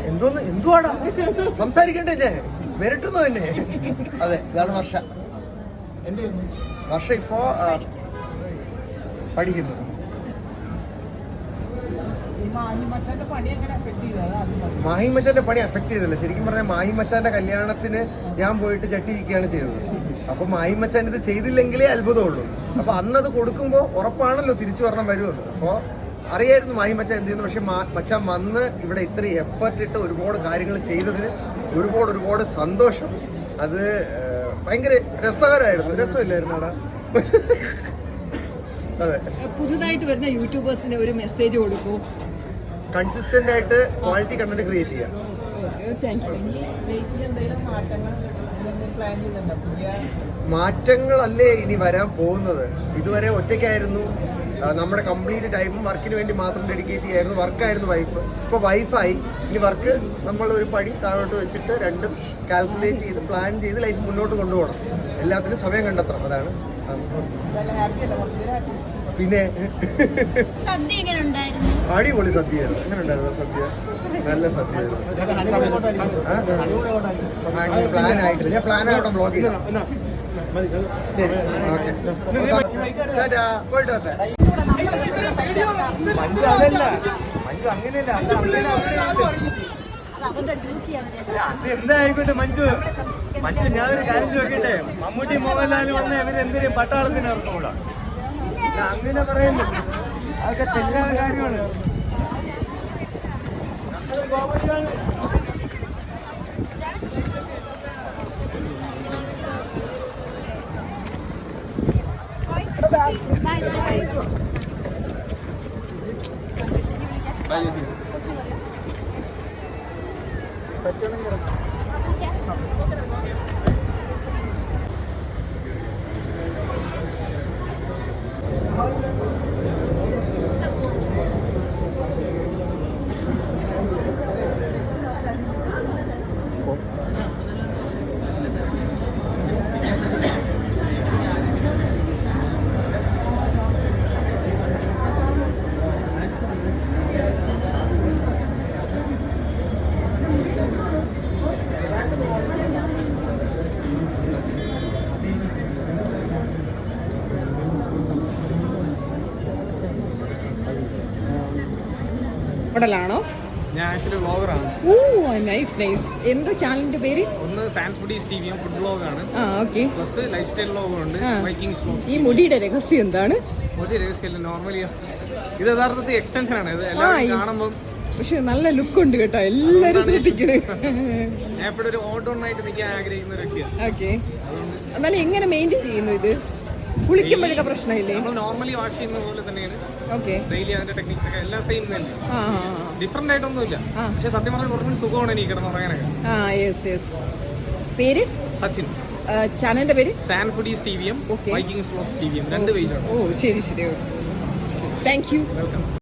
എന്തോന്ന് എന്തുവാടാ സംസാരിക്കണ്ടേ ഞാൻ വരട്ടുന്നു തന്നെ. അതെ, ഇതാണ് വർഷ. വർഷ ഇപ്പോ പഠിക്കുന്നു. മാഹിമച്ചാന്റെ പണി അഫക്ട് ചെയ്തില്ല. ശരിക്കും പറഞ്ഞാൽ മാഹിമച്ചാന്റെ കല്യാണത്തിന് ഞാൻ പോയിട്ട് ചട്ടി വിൽക്കുകയാണ് ചെയ്തത്. അപ്പൊ മാഹിമച്ചാൻ ഇത് ചെയ്തില്ലെങ്കിലേ അത്ഭുതമുള്ളൂ. അപ്പൊ അന്നത് കൊടുക്കുമ്പോ ഉറപ്പാണല്ലോ തിരിച്ചു പറഞ്ഞാൽ വരുമെന്ന്. അപ്പോ അറിയായിരുന്നു മാഹിമച്ചാൻ എന്ത് ചെയ്യുന്നു. പക്ഷെ മച്ചാൻ വന്ന് ഇവിടെ ഇത്രയും എഫർട്ട് ഇട്ട് ഒരുപാട് കാര്യങ്ങൾ ചെയ്തതിന് ഒരുപാട് സന്തോഷം. അത് ഭയങ്കര രസകരമായിരുന്നു. രസമില്ലായിരുന്നു അവിടെ. അതെ, പുതുതായിട്ട് വരുന്ന യൂട്യൂബേഴ്സിന് ഒരു മെസ്സേജ് കൊടുക്കൂ. കൺസിസ്റ്റന്റ് ആയിട്ട് ക്വാളിറ്റി കണ്ടന്റ് ക്രിയേറ്റ് ചെയ്യാം. മാറ്റങ്ങളല്ലേ ഇനി വരാൻ പോകുന്നത്. ഇതുവരെ ഒറ്റയ്ക്കായിരുന്നു നമ്മുടെ കംപ്ലീറ്റ് ടൈമും വർക്കിന് വേണ്ടി മാത്രം ഡെഡിക്കേറ്റ് ചെയ്യായിരുന്നു. വർക്കായിരുന്നു വൈഫ്. ഇപ്പോൾ വൈഫായി. ഇനി വർക്ക് നമ്മൾ ഒരു പടി താഴോട്ട് വെച്ചിട്ട് രണ്ടും കാൽക്കുലേറ്റ് ചെയ്ത് പ്ലാൻ ചെയ്ത് ലൈഫ് മുന്നോട്ട് കൊണ്ടുപോകണം. എല്ലാത്തിനും സമയം കണ്ടെത്തണം. അതാണ്. പിന്നെ അടിപൊളി സദ്യയായിരുന്നു. എങ്ങനെ ഉണ്ടായിരുന്നു സദ്യ? നല്ല സദ്യയായിരുന്നു. പ്ലാൻ ആയിട്ടില്ല. ഞാൻ പ്ലാൻ ആവട്ടെ ബ്ലോഗ് ചെയ്യാം. ശരി, ഓക്കെ, പോയിട്ട് വരട്ടെ. മഞ്ജു അതല്ല, മഞ്ജു അങ്ങനെയല്ല. എന്തായിക്കോട്ടെ മഞ്ജു. ഞാനൊരു കാര്യം ചോദിക്കട്ടെ, മമ്മൂട്ടി മോഹൻലാൽ വന്ന ഇവരെന്തിനും പട്ടാളത്തിന് ഇറക്കൂടാ? അങ്ങനെ പറയുന്നു. അതൊക്കെ തെറ്റായ കാര്യമാണ്. ാണോ? ഞാൻ ആക്ച്വലി വ്ളോഗറാണ്. Oh, nice nice. എന്താ ചാനലിന്റെ പേര്? ഒന്ന് സാൻഡ് ഫുഡീസ് ടിവിയും ഫുഡ് വ്ളോഗാണ്. Okay. Plus life style. Vikings vlog. ഈ മുടിയുടെ രഹസ്യം എന്താണ്? മുടി രഹസ്യമില്ല, നോർമലി ഇത് യഥാർത്ഥത്തിൽ എക്സ്റ്റൻഷൻ ആണ്. ഇത് എല്ലാവരും കാണുമ്പോൾ പക്ഷെ നല്ല ലുക്ക് ഉണ്ട് കേട്ടോ. എല്ലാരും ശ്രദ്ധിക്കണേ. ഞാൻ എപ്പോഴും ഒരു ഓൾറൗണ്ട് ആയിട്ട് നിൽക്കാൻ ആഗ്രഹിക്കുന്ന ഒരു വ്യക്തിയാണ്. ഓക്കെ. എന്നാലും എങ്ങനെ മെയിൻറ്റെയിൻ ചെയ്യുന്നു ഇത്? കുളിക്കുമ്പോഴൊക്കെ പ്രശ്നമില്ലേ? നമ്മൾ നോർമലി വാഷ് ചെയ്യുന്ന പോലെ തന്നെയാണ്. ഓക്കെ. ഡെയിലി അതിന്റെ ടെക്നിക്സ് ഒക്കെ എല്ലാം സെയിം തന്നെ. ഡിഫറെന്റ് ആയിട്ടൊന്നുമില്ല. പക്ഷെ സത്യം പറഞ്ഞാൽ കുറച്ചും സുഖമാണ് എനിക്ക് കിടന്നുറങ്ങാനൊക്കെ. പേര് സച്ചിൻ. ചാനലിന്റെ പേര് സാൻഡ് ഫുഡീസ് ടിവിയും വൈക്കിംഗ്സ് വ്ളോഗ്സ് ടിവിയും 2 പേജാണ്. ഓ, ശരി ശരി. Thank you. വെൽക്കം.